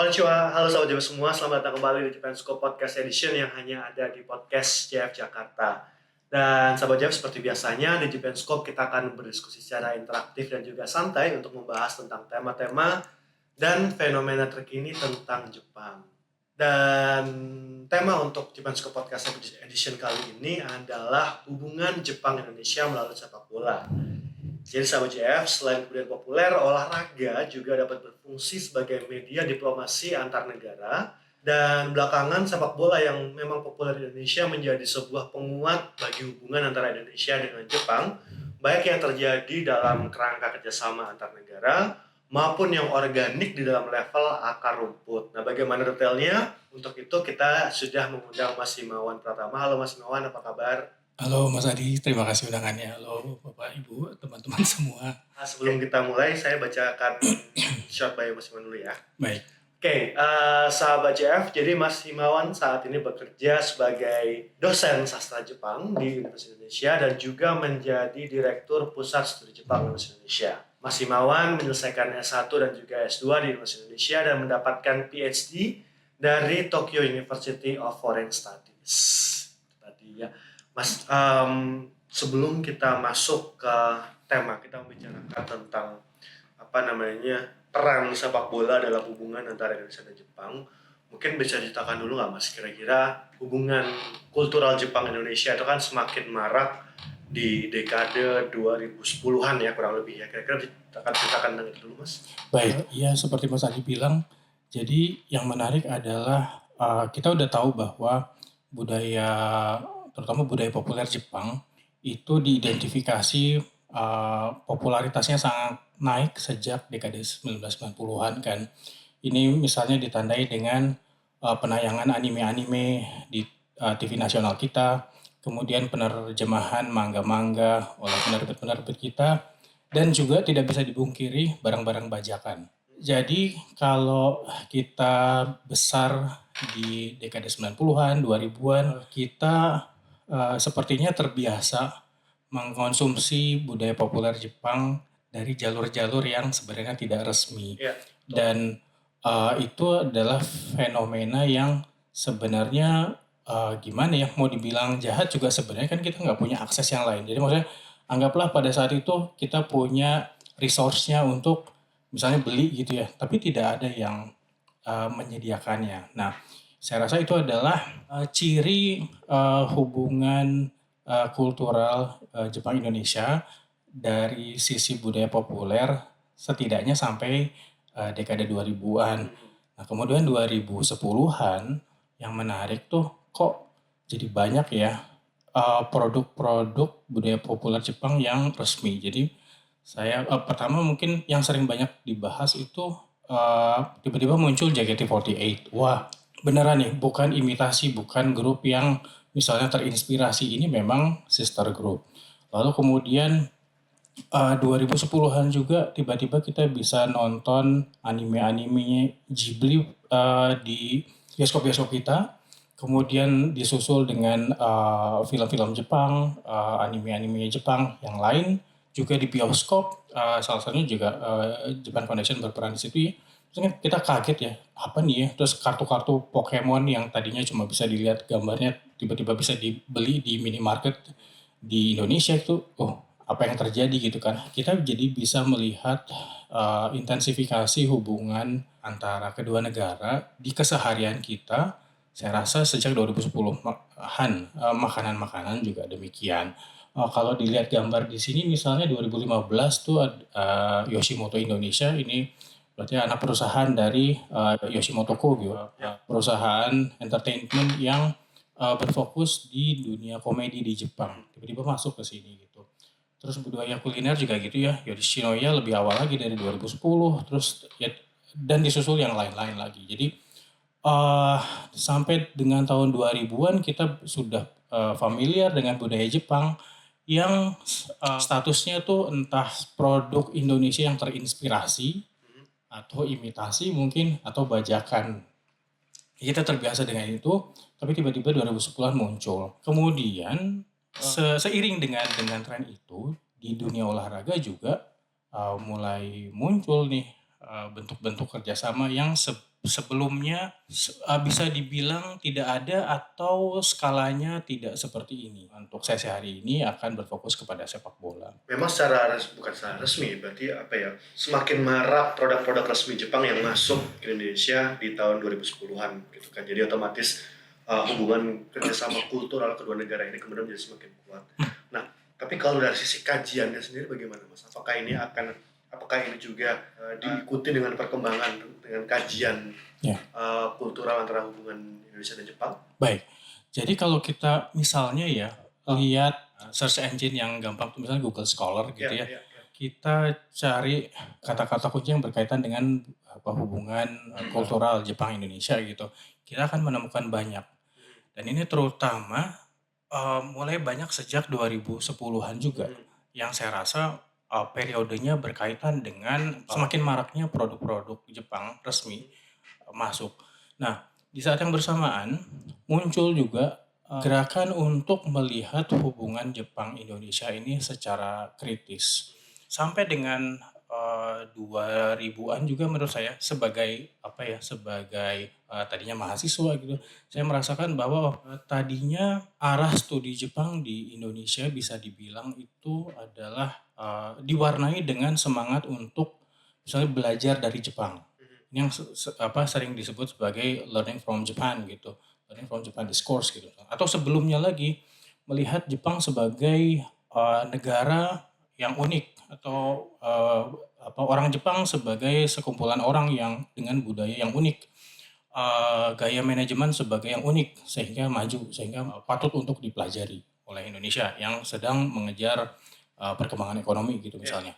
Konnichiwa, halo sahabat Jawa semua, selamat datang kembali di Japanscope Podcast Edition yang hanya ada di podcast JF Jakarta. Dan sahabat Jawa, seperti biasanya di Japanscope kita akan berdiskusi secara interaktif dan juga santai untuk membahas tentang tema-tema dan fenomena terkini tentang Jepang. Dan tema untuk Japanscope Podcast Edition kali ini adalah hubungan Jepang-Indonesia melalui sepak bola. Jadi sahabat JF, selain kemudian populer, olahraga juga dapat berfungsi sebagai media diplomasi antar negara. Dan belakangan sepak bola yang memang populer di Indonesia menjadi sebuah penguat bagi hubungan antara Indonesia dengan Jepang, baik yang terjadi dalam kerangka kerjasama antar negara maupun yang organik di dalam level akar rumput. Nah, bagaimana detailnya? Untuk itu kita sudah mengundang Mas Himawan Pratama. Halo Mas Himawan, apa kabar? Halo Mas Adi, terima kasih undangannya. Halo Bapak Ibu, teman-teman semua. Nah, sebelum kita mulai, saya bacakan short bio Mas Himawan dulu ya. Baik. Oke, sahabat JF, jadi Mas Himawan saat ini bekerja sebagai dosen sastra Jepang di Universitas Indonesia dan juga menjadi Direktur Pusat Studi Jepang Universitas Indonesia. Mas Himawan menyelesaikan S1 dan juga S2 di Universitas Indonesia dan mendapatkan PhD dari Tokyo University of Foreign Studies. Tadi ya. Mas, sebelum kita masuk ke tema, kita membicarakan tentang peran sepak bola dalam hubungan antara Indonesia dan Jepang. Mungkin bisa ceritakan dulu nggak Mas, kira-kira hubungan kultural Jepang-Indonesia itu kan semakin marak di dekade 2010-an ya kurang lebih ya. Kira-kira akan ceritakan tentang itu dulu Mas. Baik, ya seperti Mas Adi bilang, jadi yang menarik adalah kita udah tahu bahwa budaya, terutama budaya populer Jepang, itu diidentifikasi popularitasnya sangat naik sejak dekade 1990-an kan. Ini misalnya ditandai dengan penayangan anime-anime di TV nasional kita, kemudian penerjemahan manga-manga oleh penerbit-penerbit kita, dan juga tidak bisa dipungkiri barang-barang bajakan. Jadi kalau kita besar di dekade 90-an, 2000-an, kita sepertinya terbiasa mengkonsumsi budaya populer Jepang dari jalur-jalur yang sebenarnya tidak resmi. Iya. Dan itu adalah fenomena yang sebenarnya gimana ya, mau dibilang jahat juga sebenarnya kan kita nggak punya akses yang lain. Jadi maksudnya anggaplah pada saat itu kita punya resource-nya untuk misalnya beli gitu ya, tapi tidak ada yang menyediakannya. Nah, saya rasa itu adalah ciri hubungan kultural Jepang-Indonesia dari sisi budaya populer setidaknya sampai dekade 2000-an. Nah, kemudian 2010-an yang menarik tuh kok jadi banyak ya produk-produk budaya populer Jepang yang resmi. Jadi saya pertama mungkin yang sering banyak dibahas itu tiba-tiba muncul JKT48. Wah, beneran nih, bukan imitasi, bukan grup yang misalnya terinspirasi, ini memang sister group. Lalu kemudian 2010-an juga tiba-tiba kita bisa nonton anime-anime Ghibli di bioskop-bioskop kita. Kemudian disusul dengan film-film Jepang, anime-anime Jepang yang lain juga di bioskop. Salah satunya juga Japan Foundation berperan di situ ya. Terus kita kaget ya, apa nih ya? Terus kartu-kartu Pokemon yang tadinya cuma bisa dilihat gambarnya tiba-tiba bisa dibeli di minimarket di Indonesia itu, apa yang terjadi gitu kan. Kita jadi bisa melihat intensifikasi hubungan antara kedua negara di keseharian kita. Saya rasa sejak 2010-an, makanan-makanan juga demikian. Kalau dilihat gambar di sini misalnya 2015 tuh Yoshimoto Indonesia, ini berarti anak perusahaan dari Yoshimoto Kogyo, perusahaan entertainment yang berfokus di dunia komedi di Jepang. Tiba-tiba masuk ke sini gitu. Terus budaya kuliner juga gitu ya, Yoshinoya lebih awal lagi dari 2010, terus ya, dan disusul yang lain-lain lagi. Jadi sampai dengan tahun 2000-an kita sudah familiar dengan budaya Jepang yang statusnya tuh entah produk Indonesia yang terinspirasi atau imitasi mungkin atau bajakan. Kita terbiasa dengan itu, tapi tiba-tiba 2010-an muncul. Kemudian seiring dengan tren itu di dunia olahraga juga mulai muncul nih bentuk-bentuk kerjasama yang sebelumnya bisa dibilang tidak ada atau skalanya tidak seperti ini. Untuk sesi hari ini akan berfokus kepada sepak bola. Memang bukan secara resmi, berarti apa ya, semakin marak produk-produk resmi Jepang yang masuk ke Indonesia di tahun 2010-an gitu kan. Jadi otomatis hubungan kerjasama kultural kedua negara ini kemudian menjadi semakin kuat. Nah, tapi kalau dari sisi kajiannya sendiri bagaimana, Mas? Apakah ini juga diikuti dengan perkembangan dengan kajian kultural antara hubungan Indonesia dan Jepang? Baik. Jadi kalau kita misalnya ya lihat search engine yang gampang, misalnya Google Scholar gitu ya. Kita cari kata-kata kunci yang berkaitan dengan hubungan kultural Jepang Indonesia gitu. Kita akan menemukan banyak. Dan ini terutama mulai banyak sejak 2010-an juga. Yang saya rasa periodenya berkaitan dengan semakin maraknya produk-produk Jepang resmi masuk. Nah, di saat yang bersamaan muncul juga gerakan untuk melihat hubungan Jepang Indonesia ini secara kritis. Sampai dengan 2000-an juga menurut saya sebagai tadinya mahasiswa gitu, saya merasakan bahwa tadinya arah studi Jepang di Indonesia bisa dibilang itu adalah diwarnai dengan semangat untuk misalnya belajar dari Jepang. Ini yang sering disebut sebagai learning from Japan gitu, learning from Japan discourse gitu. Atau sebelumnya lagi melihat Jepang sebagai negara yang unik atau orang Jepang sebagai sekumpulan orang yang dengan budaya yang unik, gaya manajemen sebagai yang unik sehingga maju, sehingga patut untuk dipelajari oleh Indonesia yang sedang mengejar perkembangan ekonomi gitu misalnya.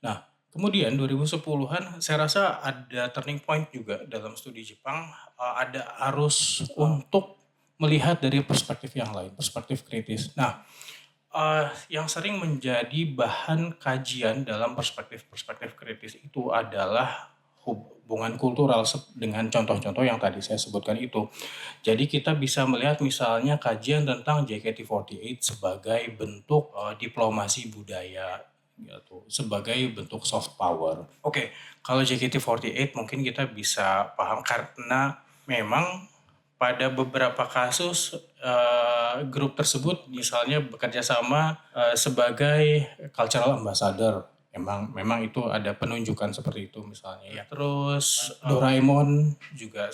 Nah, kemudian 2010-an saya rasa ada turning point juga dalam studi Jepang, ada arus untuk melihat dari perspektif yang lain, perspektif kritis. Nah, yang sering menjadi bahan kajian dalam perspektif-perspektif kritis itu adalah hubungan kultural dengan contoh-contoh yang tadi saya sebutkan itu. Jadi kita bisa melihat misalnya kajian tentang JKT48 sebagai bentuk diplomasi budaya gitu, sebagai bentuk soft power. Oke, kalau JKT48 mungkin kita bisa paham karena memang pada beberapa kasus grup tersebut misalnya bekerja sama sebagai cultural ambassador. Memang itu ada penunjukan seperti itu misalnya ya. Terus Doraemon juga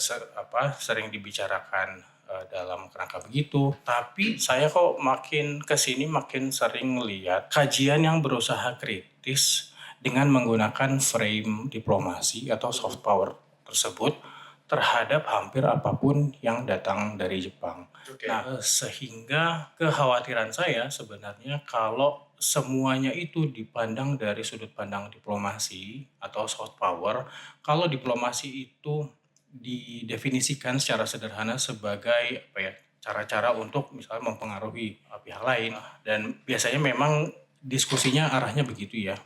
sering dibicarakan dalam kerangka begitu. Tapi saya kok makin kesini makin sering lihat kajian yang berusaha kritis dengan menggunakan frame diplomasi atau soft power tersebut terhadap hampir apapun yang datang dari Jepang. Nah, sehingga kekhawatiran saya sebenarnya kalau semuanya itu dipandang dari sudut pandang diplomasi atau soft power, kalau diplomasi itu didefinisikan secara sederhana sebagai cara-cara untuk misalnya mempengaruhi pihak lain, dan biasanya memang diskusinya arahnya begitu ya.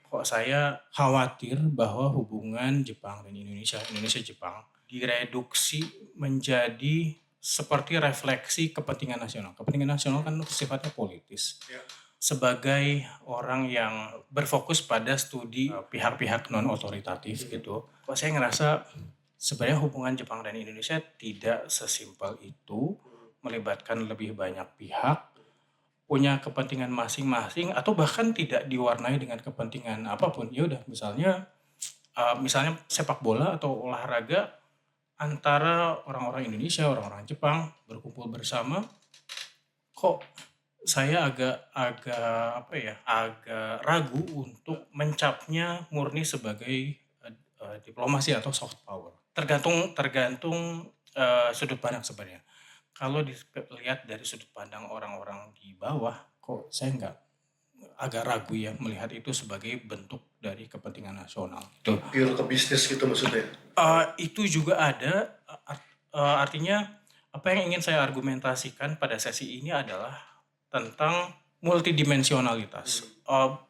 Kok saya khawatir bahwa hubungan Jepang dan Indonesia-Jepang direduksi menjadi seperti refleksi kepentingan nasional. Kepentingan nasional kan sifatnya politis. Sebagai orang yang berfokus pada studi pihak-pihak non-otoritatif gitu, kok saya ngerasa sebenarnya hubungan Jepang dan Indonesia tidak sesimpel itu, melibatkan lebih banyak pihak, punya kepentingan masing-masing, atau bahkan tidak diwarnai dengan kepentingan apapun. Ya udah, misalnya sepak bola atau olahraga antara orang-orang Indonesia, orang-orang Jepang berkumpul bersama, kok saya agak ragu untuk mencapnya murni sebagai diplomasi atau soft power. Tergantung sudut pandang sebenarnya. Kalau dilihat dari sudut pandang orang-orang di bawah, kok saya agak ragu ya melihat itu sebagai bentuk dari kepentingan nasional. Pure ke bisnis gitu maksudnya? Itu juga ada. Artinya apa yang ingin saya argumentasikan pada sesi ini adalah tentang multidimensionalitas.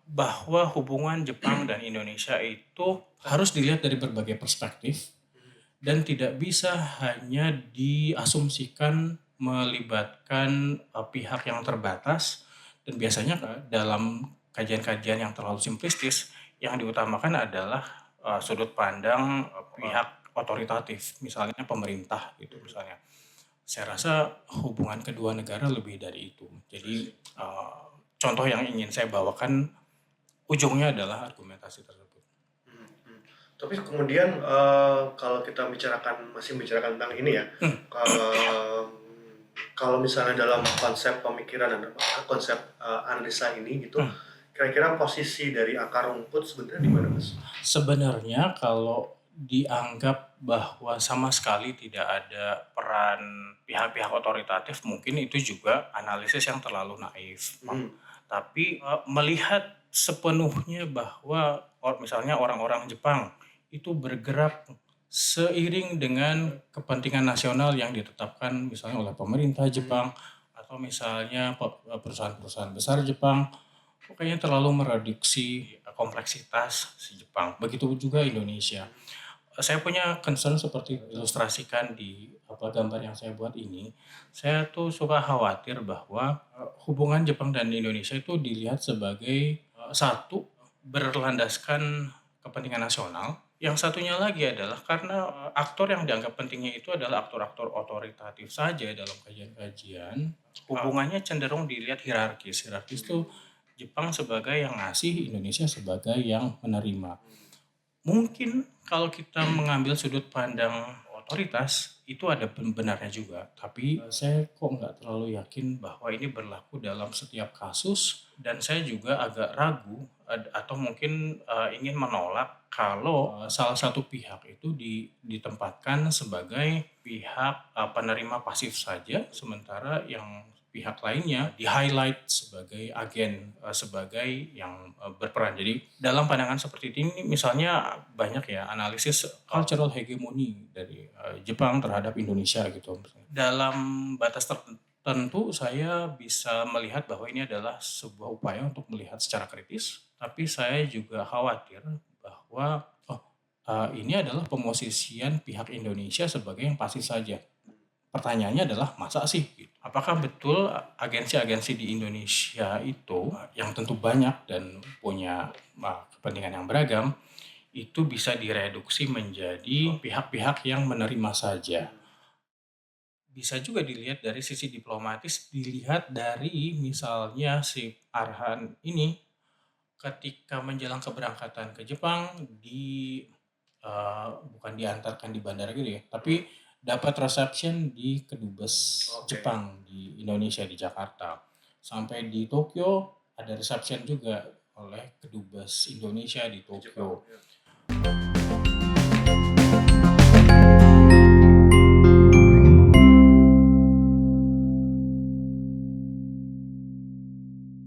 Bahwa hubungan Jepang dan Indonesia itu harus dilihat dari berbagai perspektif dan tidak bisa hanya diasumsikan melibatkan pihak yang terbatas, dan biasanya dalam kajian-kajian yang terlalu simplistis yang diutamakan adalah sudut pandang pihak otoritatif, misalnya pemerintah gitu misalnya. Saya rasa hubungan kedua negara lebih dari itu. Jadi contoh yang ingin saya bawakan ujungnya adalah argumentasi tersebut. Hmm, hmm. Tapi kemudian kalau kita masih bicarakan tentang ini ya, kalau misalnya dalam konsep pemikiran dan konsep analisa ini gitu, kira-kira posisi dari akar rumput sebenarnya di mana, Mas? Sebenarnya kalau dianggap bahwa sama sekali tidak ada peran pihak-pihak otoritatif, mungkin itu juga analisis yang terlalu naif. Tapi melihat sepenuhnya bahwa misalnya orang-orang Jepang itu bergerak seiring dengan kepentingan nasional yang ditetapkan misalnya oleh pemerintah Jepang atau misalnya perusahaan-perusahaan besar Jepang, kayaknya terlalu mereduksi kompleksitas si Jepang. Begitu juga Indonesia. Saya punya concern seperti ilustrasikan di gambar yang saya buat ini. Saya tuh suka khawatir bahwa hubungan Jepang dan Indonesia itu dilihat sebagai satu berlandaskan kepentingan nasional. Yang satunya lagi adalah karena aktor yang dianggap pentingnya itu adalah aktor-aktor otoritatif saja dalam kajian-kajian. Hubungannya cenderung dilihat hierarkis. Hierarkis itu Jepang sebagai yang ngasih, Indonesia sebagai yang menerima. Mungkin kalau kita mengambil sudut pandang otoritas, itu ada benarnya juga. Tapi saya kok nggak terlalu yakin bahwa ini berlaku dalam setiap kasus. Dan saya juga agak ragu atau mungkin ingin menolak kalau salah satu pihak itu ditempatkan sebagai pihak penerima pasif saja, sementara yang pihak lainnya di-highlight sebagai agen, sebagai yang berperan. Jadi dalam pandangan seperti ini misalnya banyak ya analisis cultural hegemony dari Jepang terhadap Indonesia gitu. Dalam batas tertentu saya bisa melihat bahwa ini adalah sebuah upaya untuk melihat secara kritis, tapi saya juga khawatir bahwa ini adalah pemosisian pihak Indonesia sebagai yang pasif saja. Pertanyaannya adalah masa sih? Apakah betul agensi-agensi di Indonesia itu yang tentu banyak dan punya kepentingan yang beragam itu bisa direduksi menjadi pihak-pihak yang menerima saja? Bisa juga dilihat dari sisi diplomatis, dilihat dari misalnya si Arhan ini ketika menjelang keberangkatan ke Jepang bukan diantarkan di bandara gitu ya, tapi dapat reception di kedubes Jepang di Indonesia di Jakarta. Sampai di Tokyo ada reception juga oleh kedubes Indonesia di Tokyo.